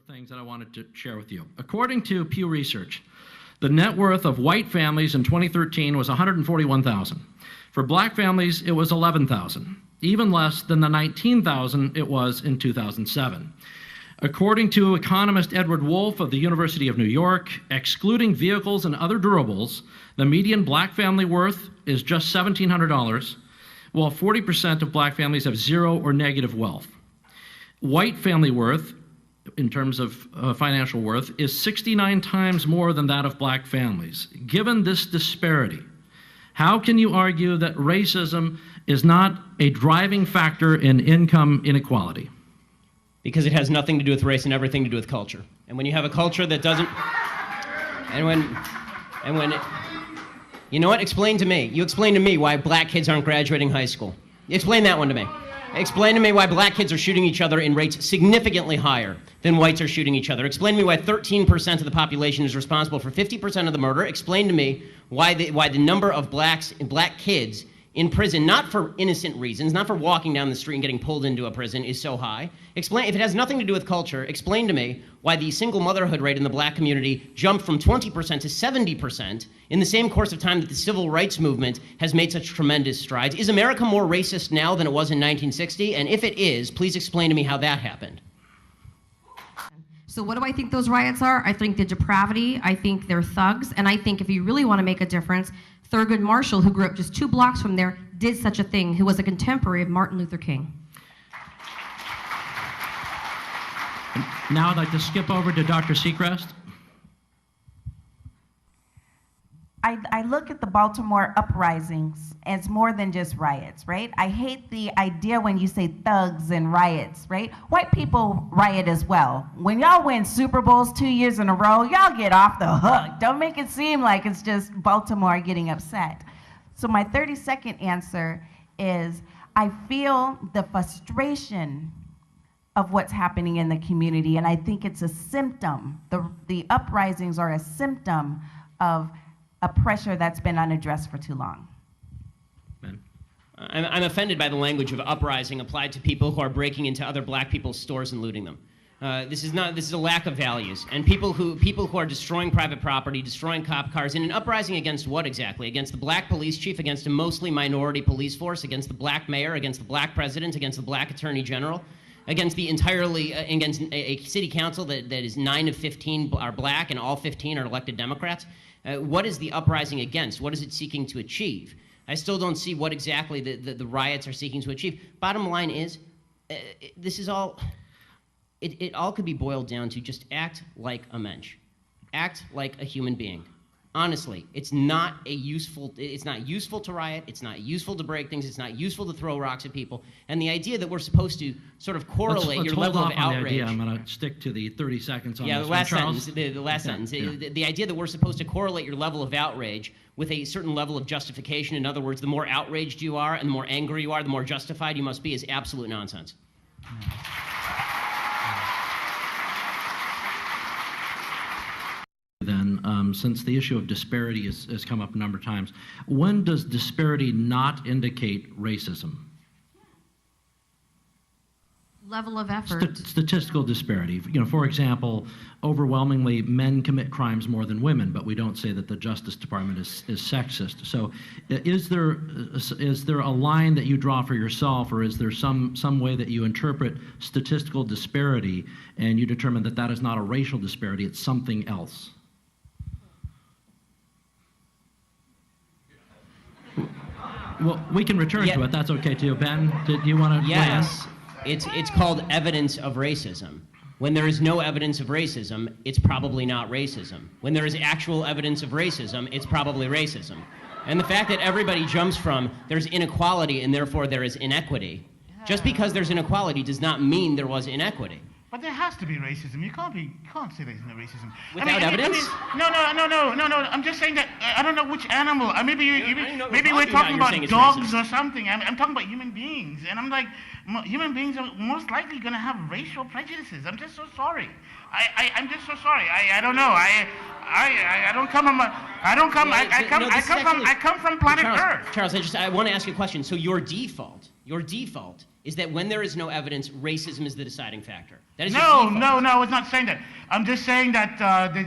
things that I wanted to share with you. According to Pew Research, the net worth of white families in 2013 was $141,000. For black families, it was $11,000, even less than the $19,000 it was in 2007. According to economist Edward Wolf of the University of New York, excluding vehicles and other durables, the median black family worth is just $1,700, while 40% of black families have zero or negative wealth. White family worth, in terms of financial worth, is 69 times more than that of black families. Given this disparity, how can you argue that racism is not a driving factor in income inequality? Because it has nothing to do with race and everything to do with culture. And when you have a culture that doesn't, you know what? Explain to me. You explain to me why black kids aren't graduating high school. Explain that one to me. Explain to me why black kids are shooting each other in rates significantly higher than whites are shooting each other. Explain to me why 13% of the population is responsible for 50% of the murder. Explain to me why the number of black kids in prison, not for innocent reasons, not for walking down the street and getting pulled into a prison, is so high. Explain, if it has nothing to do with culture, explain to me why the single motherhood rate in the black community jumped from 20% to 70% in the same course of time that the civil rights movement has made such tremendous strides. Is America more racist now than it was in 1960? And if it is, please explain to me how that happened. So what do I think those riots are? I think they're depravity, I think they're thugs, and I think if you really want to make a difference, Thurgood Marshall, who grew up just 2 blocks from there, did such a thing, who was a contemporary of Martin Luther King. Now I'd like to skip over to Dr. Seacrest. I look at the Baltimore uprisings as more than just riots, right? I hate the idea when you say thugs and riots, right? White people riot as well. When y'all win Super Bowls 2 years in a row, y'all get off the hook. Don't make it seem like it's just Baltimore getting upset. So my 30-second answer is I feel the frustration of what's happening in the community, and I think it's a symptom. The uprisings are a symptom of a pressure that's been unaddressed for too long. I'm offended by the language of uprising applied to people who are breaking into other black people's stores and looting them. This is a lack of values. And people who are destroying private property, destroying cop cars, in an uprising against what exactly? Against the black police chief, against a mostly minority police force, against the black mayor, against the black president, against the black attorney general, against against a city council that is 9 of 15 are black and all 15 are elected Democrats. What is the uprising against? What is it seeking to achieve? I still don't see what exactly the riots are seeking to achieve. Bottom line is, this is all, it all could be boiled down to just act like a mensch. Act like a human being. Honestly, it's not useful to riot, it's not useful to break things, it's not useful to throw rocks at people. And the idea that we're supposed to sort of correlate your level of outrage. The idea. I'm going to stick to the 30 seconds on this. The last sentence. The last sentence. Yeah. The idea that we're supposed to correlate your level of outrage with a certain level of justification. In other words, the more outraged you are and the more angry you are, the more justified you must be, is absolute nonsense. Then, since the issue of disparity has come up a number of times, when does disparity not indicate racism? Level of effort. Statistical disparity. For example, overwhelmingly men commit crimes more than women, but we don't say that the Justice Department is sexist. So is there a line that you draw for yourself, or is there some way that you interpret statistical disparity and you determine that that is not a racial disparity, it's something else? Well, we can return to it. That's okay too. Ben, do you want to? Yes. It's called evidence of racism. When there is no evidence of racism, it's probably not racism. When there is actual evidence of racism, it's probably racism. And the fact that everybody jumps from there's inequality and therefore there is inequity, just because there's inequality does not mean there was inequity. But there has to be racism. You can't say there's no racism. Without evidence? No. I'm just saying that I don't know which animal. Maybe we're talking about dogs or something. I'm talking about human beings, and I'm like, human beings are most likely going to have racial prejudices. I'm just so sorry. I'm just so sorry. I don't know. I come from planet Earth. Charles, I want to ask you a question. So your default is that when there is no evidence, racism is the deciding factor. That is your No, default. no, no, I was not saying that. I'm just saying that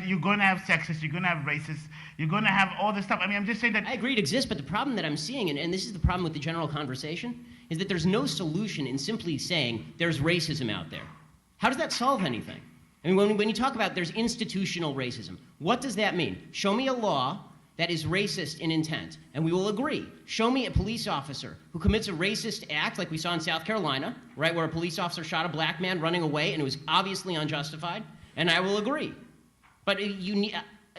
you're going to have sexists, you're going to have racists, you're going to have all this stuff. I mean, I'm just saying that. I agree it exists, but the problem that I'm seeing, and this is the problem with the general conversation, is that there's no solution in simply saying there's racism out there. How does that solve anything? I mean, when you talk about there's institutional racism, what does that mean? Show me a law that is racist in intent, and we will agree. Show me a police officer who commits a racist act like we saw in South Carolina, right, where a police officer shot a black man running away and it was obviously unjustified, and I will agree. But you need,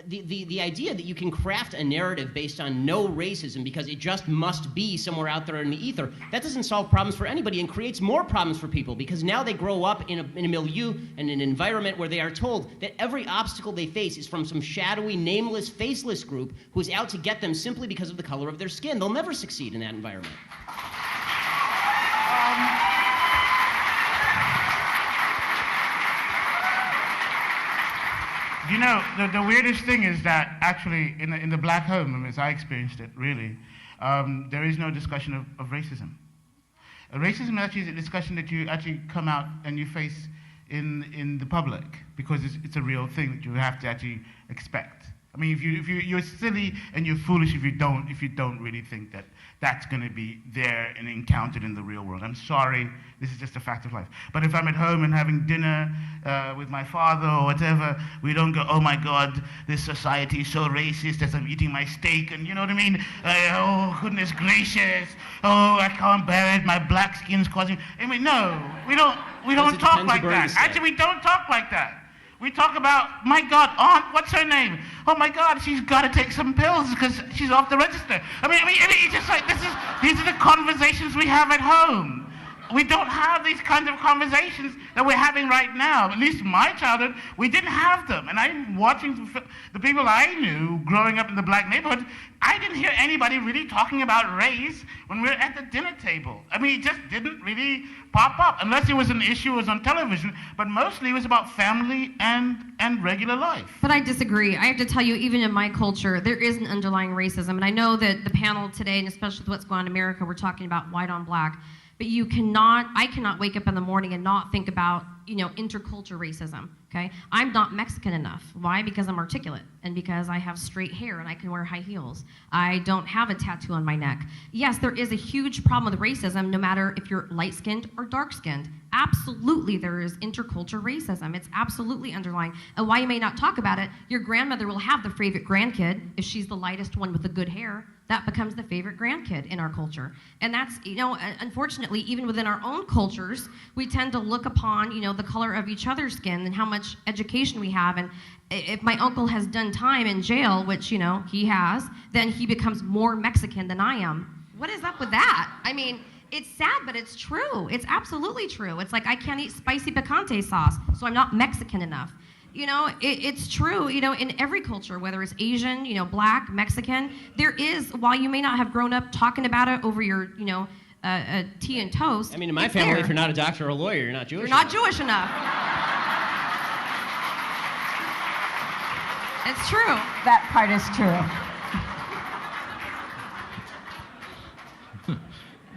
the idea that you can craft a narrative based on no racism because it just must be somewhere out there in the ether, that doesn't solve problems for anybody and creates more problems for people because now they grow up in a milieu and an environment where they are told that every obstacle they face is from some shadowy, nameless, faceless group who is out to get them simply because of the color of their skin. They'll never succeed in that environment. You know, the weirdest thing is that actually in the black home, as I experienced it, really, there is no discussion of racism. Racism actually is a discussion that you actually come out and you face in the public because it's a real thing that you have to actually expect. I mean, if you're silly and you're foolish if you don't really think that that's going to be there and encountered in the real world. I'm sorry, this is just a fact of life. But if I'm at home and having dinner with my father or whatever, we don't go, oh my God, this society is so racist as I'm eating my steak, and you know what I mean? Oh, goodness gracious. Oh, I can't bear it. My black skin's causing. I mean, no, we don't talk like that. Actually, we don't talk like that. We talk about, my God, Aunt, what's her name? Oh my God, she's got to take some pills because she's off the register. I mean, it's just like, these are the conversations we have at home. We don't have these kinds of conversations that we're having right now. At least in my childhood, we didn't have them. And I'm watching the people I knew growing up in the black neighborhood, I didn't hear anybody really talking about race when we were at the dinner table. I mean, it just didn't really pop up, unless it was an issue, it was on television, but mostly it was about family and regular life. But I disagree. I have to tell you, even in my culture, there is an underlying racism. And I know that the panel today, and especially with what's going on in America, we're talking about white on black. But I cannot wake up in the morning and not think about, intercultural racism, okay? I'm not Mexican enough. Why? Because I'm articulate and because I have straight hair and I can wear high heels. I don't have a tattoo on my neck. Yes, there is a huge problem with racism no matter if you're light-skinned or dark-skinned. Absolutely, there is intercultural racism. It's absolutely underlying. And why you may not talk about it, your grandmother will have the favorite grandkid if she's the lightest one with the good hair. That becomes the favorite grandkid in our culture. And that's, unfortunately, even within our own cultures, we tend to look upon, the color of each other's skin and how much education we have. And if my uncle has done time in jail, which, he has, then he becomes more Mexican than I am. What is up with that? I mean, it's sad, but it's true. It's absolutely true. It's like I can't eat spicy picante sauce, so I'm not Mexican enough. It's true, in every culture, whether it's Asian, black, Mexican, there is, while you may not have grown up talking about it over your, tea and toast. I mean, in my family, if you're not a doctor or a lawyer, you're not Jewish enough. enough. You're not Jewish enough. It's true. That part is true.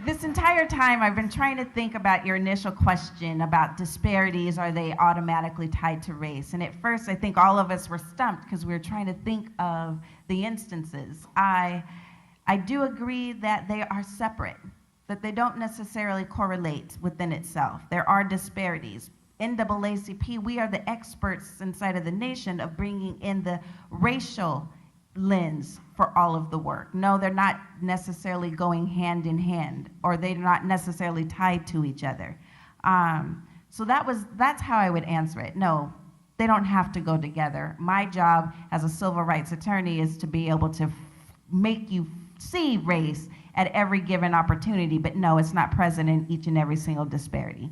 This entire time, I've been trying to think about your initial question about disparities. Are they automatically tied to race? And at first, I think all of us were stumped because we were trying to think of the instances. I do agree that they are separate, that they don't necessarily correlate within itself. There are disparities. NAACP, we are the experts inside of the nation of bringing in the racial lens for all of the work. No, they're not necessarily going hand in hand, or they're not necessarily tied to each other. So that's how I would answer it. No, they don't have to go together. My job as a civil rights attorney is to be able to make you see race at every given opportunity, but no, it's not present in each and every single disparity.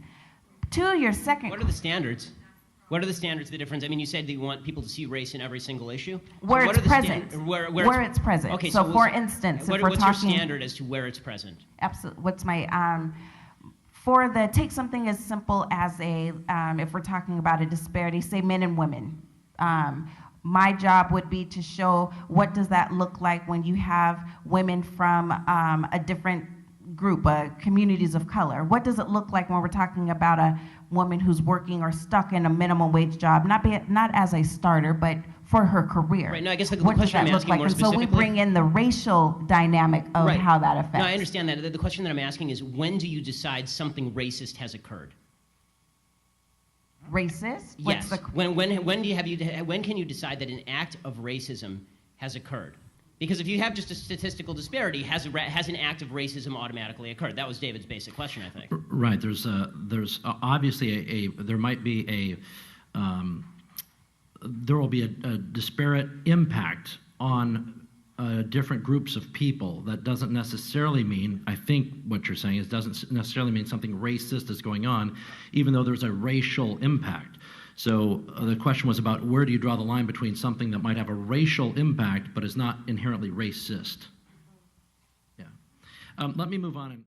To your second... What are the standards? What are the standards, the difference? I mean, you said that you want people to see race in every single issue. Where it's present. Where it's present. Okay, so for instance, if we're talking... What's your standard as to where it's present? Absolutely. What's my... take something as simple as if we're talking about a disparity, say men and women. My job would be to show what does that look like when you have women from a different group, communities of color? What does it look like when we're talking about a woman who's working or stuck in a minimum wage job, not as a starter, but for her career? Right. No, I guess the What does question I'm that look asking like? more And so specifically. we bring in the racial dynamic of Right. how that affects. No, I understand that. The question that I'm asking is, when do you decide something racist has occurred? Racist? Yes. When can you decide that an act of racism has occurred? Because if you have just a statistical disparity, has an act of racism automatically occurred? That was David's basic question, I think. Right. There's obviously there might be there will be a disparate impact on different groups of people. That doesn't necessarily mean, I think what you're saying is, doesn't necessarily mean something racist is going on, even though there's a racial impact. So the question was about, where do you draw the line between something that might have a racial impact but is not inherently racist? Yeah. Let me move on.